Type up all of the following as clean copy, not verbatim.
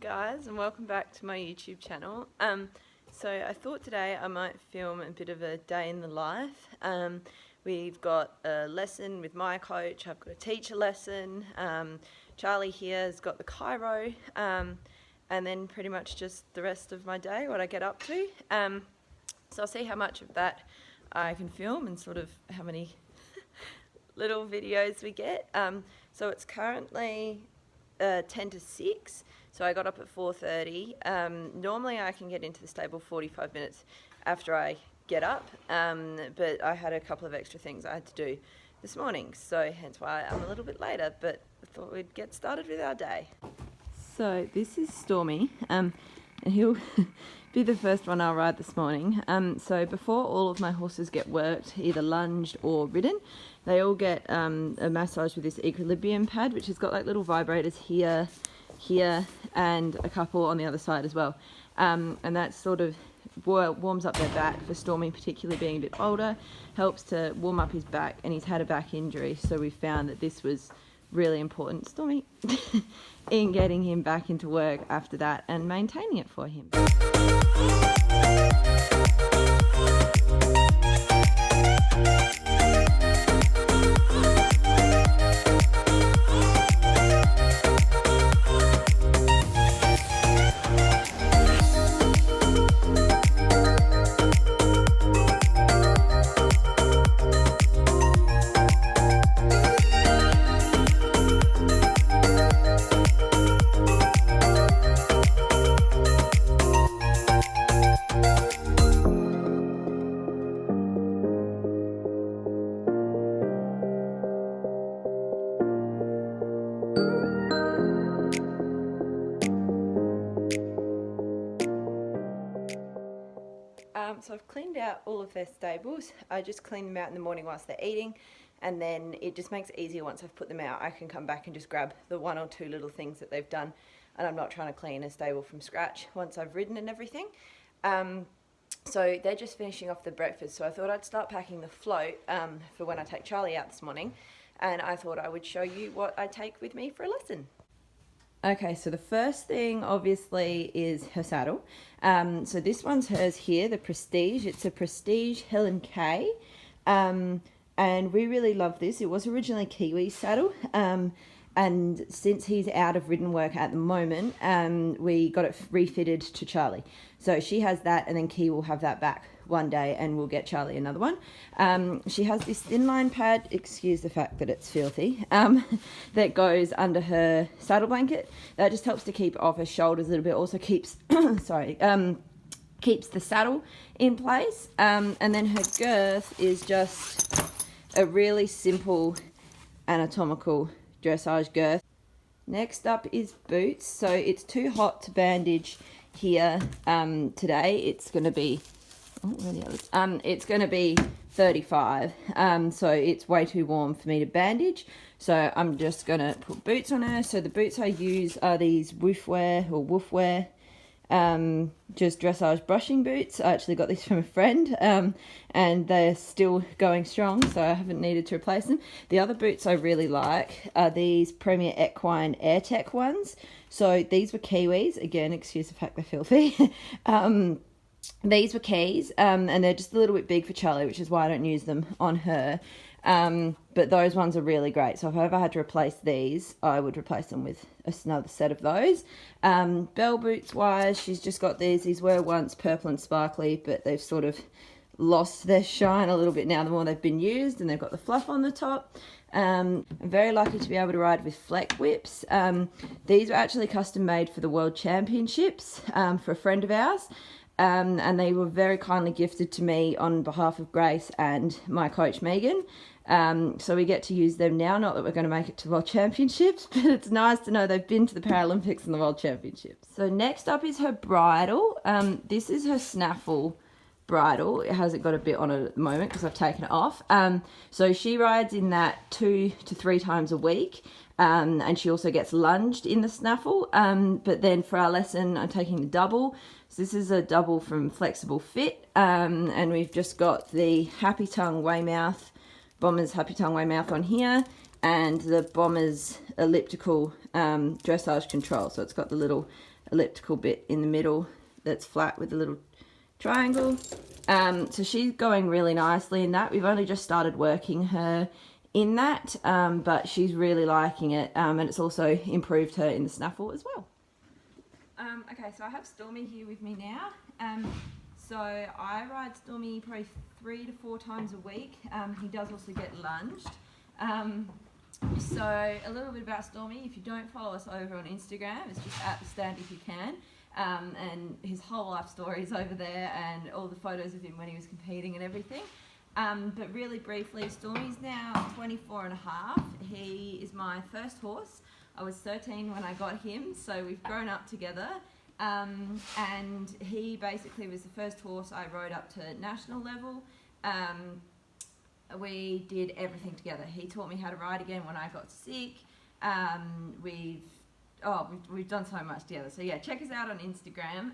Guys, and welcome back to my YouTube channel. So I thought today I might film a bit of a day in the life. We've got a lesson with my coach, I've got a teacher lesson, Charlie here has got the chiro, and then pretty much just the rest of my day, what I get up to. So I'll see how much of that I can film and sort of how many little videos we get. So it's currently 10 to 6. So I got up at 4:30. Normally I can get into the stable 45 minutes after I get up, but I had a couple of extra things I had to do this morning, so hence why I'm a little bit later, but I thought we'd get started with our day. So this is Stormy, and he'll be the first one I'll ride this morning. So before all of my horses get worked, either lunged or ridden, they all get a massage with this equilibrium pad, which has got like little vibrators here, and a couple on the other side as well, and that sort of warms up their back. For Stormy, particularly being a bit older, helps to warm up his back, and he's had a back injury, so we found that this was really important, Stormy, in getting him back into work after that and maintaining it for him. So I've cleaned out all of their stables. I just clean them out in the morning whilst they're eating, and then it just makes it easier once I've put them out. I can come back and just grab the one or two little things that they've done, and I'm not trying to clean a stable from scratch once I've ridden and everything. So they're just finishing off the breakfast, so I thought I'd start packing the float for when I take Charlie out this morning, and I thought I would show you what I take with me for a lesson. Okay, so the first thing obviously is her saddle. So this one's hers here, the Prestige. It's a Prestige Helen K. And we really love this. It was originally Kiwi's saddle. And since he's out of ridden work at the moment, we got it refitted to Charlie. So she has that, and then Ki will have that back one day, and we'll get Charlie another one. She has this thin line pad, excuse the fact that it's filthy, that goes under her saddle blanket. That just helps to keep off her shoulders a little bit. Also keeps, keeps the saddle in place. And then her girth is just a really simple anatomical dressage girth. Next up is boots. So it's too hot to bandage here today. It's going to be it's going to be 35, so it's way too warm for me to bandage, so I'm just going to put boots on her. So the boots I use are these Woofwear just dressage brushing boots. I actually got these from a friend, and they're still going strong, so I haven't needed to replace them. The other boots I really like are these PYT Equine AirTech ones. So these were Kiwis, again, excuse the fact they're filthy. These were Keys, and they're just a little bit big for Charlie, which is why I don't use them on her. But those ones are really great. So if I ever had to replace these, I would replace them with another set of those. Bell boots wise, she's just got these. These were once purple and sparkly, but they've sort of lost their shine a little bit now the more they've been used, and they've got the fluff on the top. I'm very lucky to be able to ride with fleck whips. These were actually custom made for the World Championships for a friend of ours. And they were very kindly gifted to me on behalf of Grace and my coach Megan. So we get to use them now. Not that we're going to make it to World Championships, but it's nice to know they've been to the Paralympics and the World Championships. So next up is her bridle. This is her snaffle bridle. It hasn't got a bit on it at the moment because I've taken it off. So she rides in that 2 to 3 times a week. And she also gets lunged in the snaffle. But then for our lesson, I'm taking the double. So this is a double from Flexible Fit. And we've just got the Happy Tongue Weymouth, Bomber's Happy Tongue Weymouth on here, and the Bomber's elliptical dressage control. So it's got the little elliptical bit in the middle that's flat with a little triangle. So she's going really nicely in that. We've only just started working her in that, but she's really liking it, and it's also improved her in the snaffle as well. Okay, so I have Stormy here with me now. So I ride Stormy probably 3 to 4 times a week. He does also get lunged. So a little bit about Stormy. If you don't follow us over on Instagram, it's just at the stand if you can. And his whole life story is over there, and all the photos of him when he was competing and everything. But really briefly, Stormy's now 24 and a half. He is my first horse. I was 13 when I got him, so we've grown up together. And he basically was the first horse I rode up to national level. We did everything together. He taught me how to ride again when I got sick. We've done so much together. So yeah, check us out on Instagram.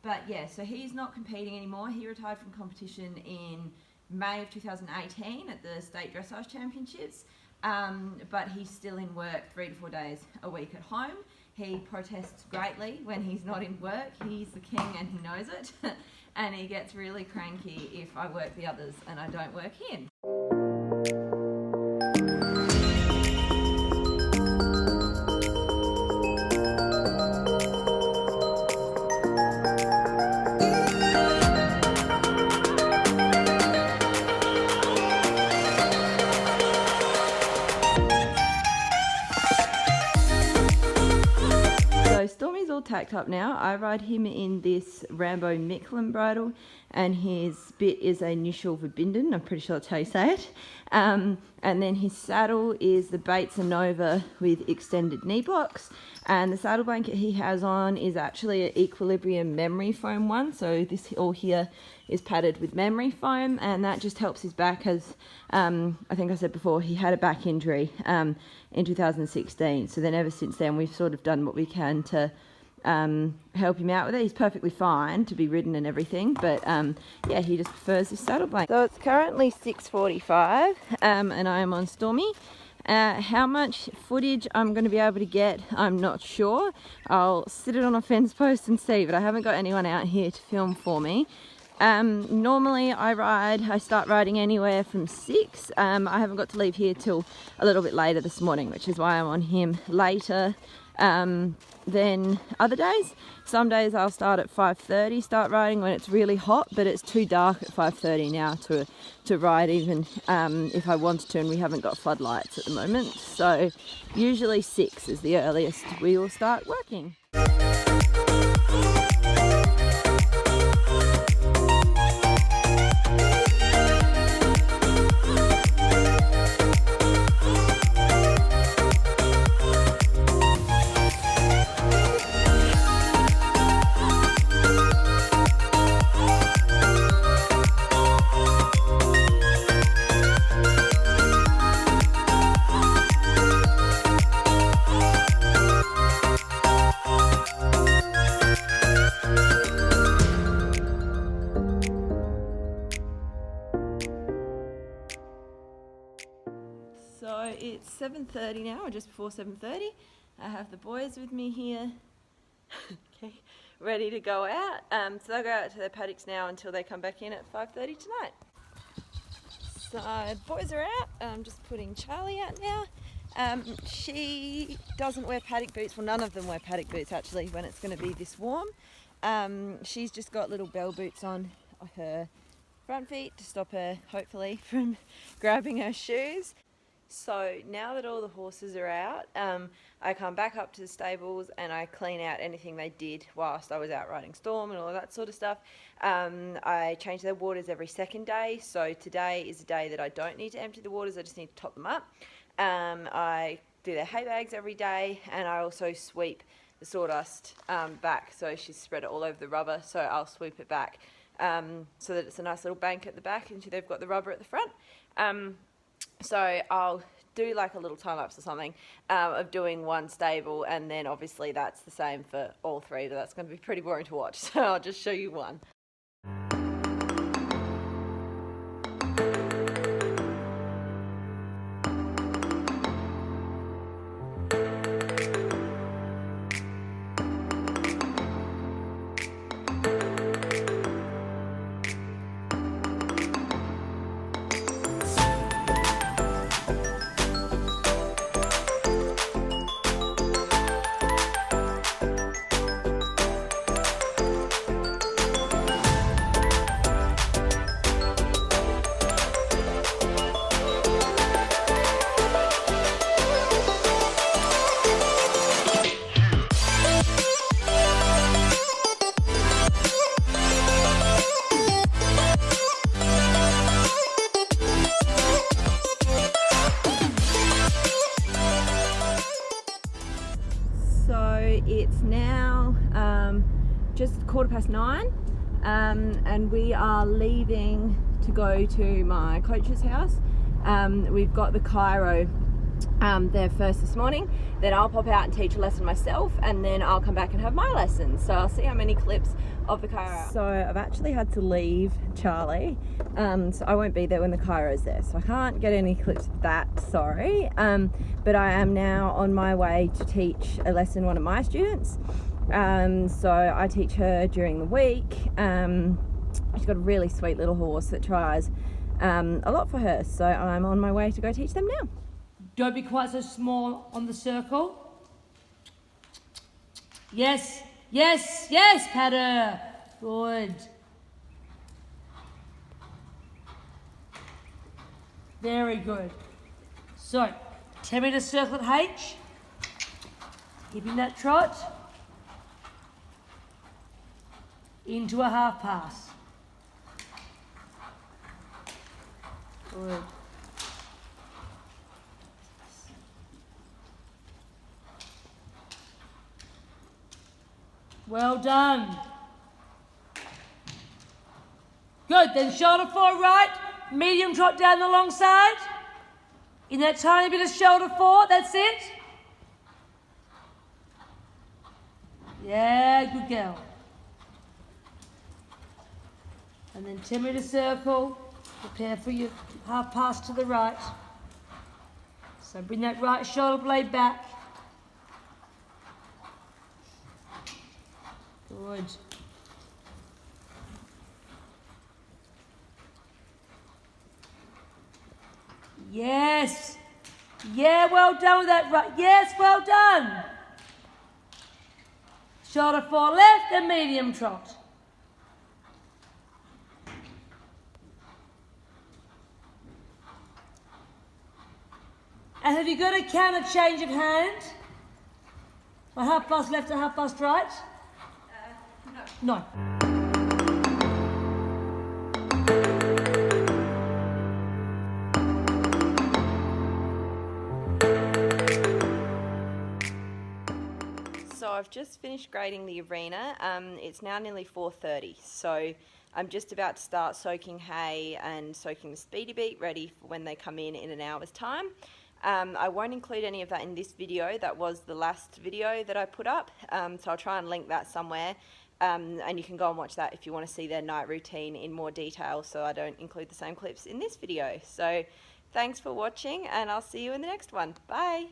But yeah, so he's not competing anymore. He retired from competition in May of 2018 at the State Dressage Championships. But he's still in work 3 to 4 days a week at home. He protests greatly when he's not in work. He's the king and he knows it. And he gets really cranky if I work the others and I don't work him. Stormy's all tacked up now. I ride him in this Rambo Micklin bridle, and his bit is a Nishal Verbinden. I'm pretty sure that's how you say it. And then his saddle is the Bates and Nova with extended knee blocks. And the saddle blanket he has on is actually an Equilibrium memory foam one. So this all here is padded with memory foam, and that just helps his back, as I think I said before, he had a back injury in 2016. So then ever since then we've sort of done what we can to help him out with it. He's perfectly fine to be ridden and everything, but yeah, he just prefers his saddle blanket. So it's currently 6:45 and I am on Stormy. How much footage I'm going to be able to get, I'm not sure. I'll sit it on a fence post and see, but I haven't got anyone out here to film for me. Normally I start riding anywhere from 6. I haven't got to leave here till a little bit later this morning, which is why I'm on him later than other days. Some days I'll start at 5:30, start riding when it's really hot, but it's too dark at 5:30 now to ride even if I wanted to, and we haven't got floodlights at the moment. So usually 6 is the earliest we will start working. So it's 7:30 now, or just before 7:30. I have the boys with me here, okay, ready to go out. So they'll go out to their paddocks now until they come back in at 5:30 tonight. So the boys are out. I'm just putting Charlie out now. She doesn't wear paddock boots. Well, none of them wear paddock boots actually when it's going to be this warm. She's just got little bell boots on her front feet to stop her, hopefully, from grabbing her shoes. So now that all the horses are out, I come back up to the stables and I clean out anything they did whilst I was out riding Storm and all that sort of stuff. I change their waters every second day. So today is a day that I don't need to empty the waters, I just need to top them up. I do their hay bags every day, and I also sweep the sawdust back. So she's spread it all over the rubber, so I'll sweep it back so that it's a nice little bank at the back and they've got the rubber at the front. So I'll do like a little time-lapse or something of doing one stable, and then obviously that's the same for all three, but that's going to be pretty boring to watch, so I'll just show you one. So it's now just 9:15, and we are leaving to go to my coach's house. We've got the chiro there first this morning, then I'll pop out and teach a lesson myself, and then I'll come back and have my lesson. So I'll see how many clips of the chiro. So I've actually had to leave Charlie, so I won't be there when the chiro's there, so I can't get any clips of that, sorry. But I am now on my way to teach a lesson one of my students. So I teach her during the week. She's got a really sweet little horse that tries a lot for her, so I'm on my way to go teach them now. Don't be quite so small on the circle. Yes, yes, yes, Patter. Good. Very good. So, 10-metre circle at H. Keeping that trot. Into a half pass. Good. Well done. Good, then shoulder forward right, medium trot down the long side. In that tiny bit of shoulder forward, that's it. Yeah, good girl. And then 10-metre circle, prepare for your half pass to the right. So bring that right shoulder blade back. Good. Yes. Yeah, well done with that right. Yes, well done. Shoulder forward left and medium trot. And have you got a counter change of hand? My half past left and half past right? No. So I've just finished grading the arena. It's now nearly 4:30, so I'm just about to start soaking hay and soaking the speedy beet ready for when they come in an hour's time. I won't include any of that in this video. That was the last video that I put up, so I'll try and link that somewhere. And you can go and watch that if you want to see their night routine in more detail, so I don't include the same clips in this video. So thanks for watching, and I'll see you in the next one. Bye!